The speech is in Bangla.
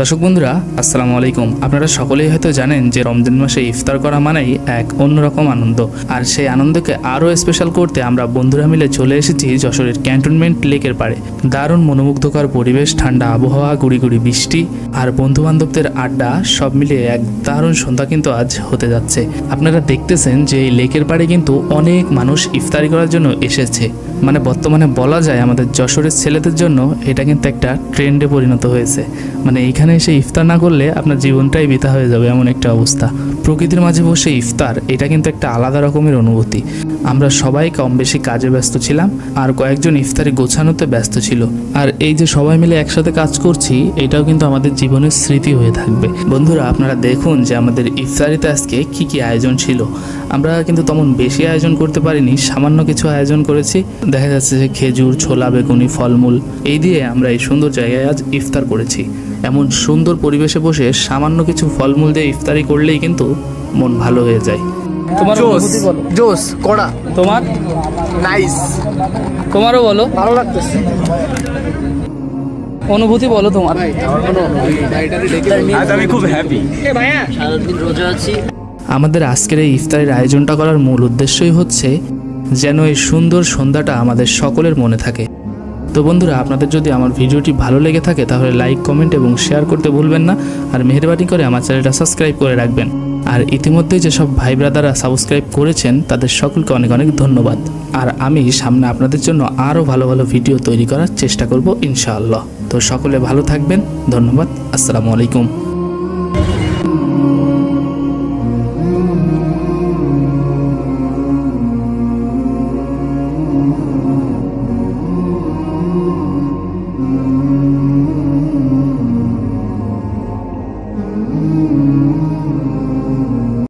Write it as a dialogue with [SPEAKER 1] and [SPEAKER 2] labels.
[SPEAKER 1] দর্শক বন্ধুরা আসসালামু আলাইকুম। আপনারা সকলেই হয়তো জানেন যে রমজান মাসে ইফতার করা মানেই এক অন্যরকম আনন্দ, আর সেই আনন্দকে আরও স্পেশাল করতে আমরা বন্ধুরা মিলে চলে এসেছি যশোরের ক্যান্টনমেন্ট লেকের পাড়ে। দারুণ মনোমুগ্ধকর পরিবেশ, ঠান্ডা আবহাওয়া, গুড়ি গুড়ি বৃষ্টি আর বন্ধু বান্ধবদের আড্ডা সব মিলিয়ে এক দারুণ সন্ধ্যা কিন্তু আজ হতে যাচ্ছে। আপনারা দেখতেছেন যে এই লেকের পাড়ে কিন্তু অনেক মানুষ ইফতারি করার জন্য এসেছে। মানে বর্তমানে বলা যায় আমাদের যশোরের ছেলেদের জন্য এটা কিন্তু একটা ট্রেন্ডে পরিণত হয়েছে। মানে এইখানে এসে ইফতার না করলে আপনার জীবনটাই বৃথা হয়ে যাবে এমন একটা অবস্থা। প্রকৃতির মাঝে বসে ইফতার এটা কিন্তু একটা আলাদা রকমের অনুভূতি। আমরা সবাই কম বেশি কাজে ব্যস্ত ছিলাম, আর কয়েকজন ইফতারি গোছানোতে ব্যস্ত ছিল। আর এই যে সবাই মিলে একসাথে কাজ করছি, এটাও কিন্তু আমাদের জীবনের স্মৃতি হয়ে থাকবে। বন্ধুরা আপনারা দেখুন যে আমাদের ইফতারিতে আজকে কি কি আয়োজন ছিল। আমরা কিন্তু তেমন বেশি আয়োজন করতে পারিনি, সামান্য কিছু আয়োজন করেছি। দেখা যাচ্ছে যে খেজুর, ছোলা, বেগুনি, ফলমূল এই দিয়ে আমরা এই সুন্দর জায়গায় আজ ইফতার করেছি। এমন সুন্দর পরিবেশে বসে সামান্য কিছু ফলমূল দিয়ে ইফতারি করলেই কিন্তু মন ভালো হয়ে যায়।
[SPEAKER 2] তোমার অনুভূতি বলো।
[SPEAKER 3] জোস কোড়া,
[SPEAKER 2] তোমার
[SPEAKER 3] নাইস,
[SPEAKER 2] তোমারও বলো,
[SPEAKER 3] ভালো লাগতেছে।
[SPEAKER 2] অনুভূতি বলো তোমার।
[SPEAKER 3] আজ আমি খুব হ্যাপি। ভাইয়া
[SPEAKER 2] সারাদিন রোজা আছি।
[SPEAKER 1] আমাদের আজকের এই ইফতারের আয়োজনটা করার মূল উদ্দেশ্যই হচ্ছে যেন এই সুন্দর সন্ধ্যাটা আমাদের সকলের মনে থাকে। তো বন্ধুরা আপনাদের যদি আমার ভিডিওটি ভালো লেগে থাকে তাহলে লাইক, কমেন্ট এবং শেয়ার করতে ভুলবেন না। আর মেহেরবানি করে আমার চ্যানেলটা সাবস্ক্রাইব করে রাখবেন। আর ইতিমধ্যে যেসব ভাই ব্রাদাররা সাবস্ক্রাইব করেছেন তাদের সকলকে অনেক অনেক ধন্যবাদ। আর আমি সামনে আপনাদের জন্য আরও ভালো ভালো ভিডিও তৈরি করার চেষ্টা করব ইনশাআল্লাহ। তো সকলে ভালো থাকবেন, ধন্যবাদ, আসসালামু আলাইকুম।
[SPEAKER 4] Mm-hmm.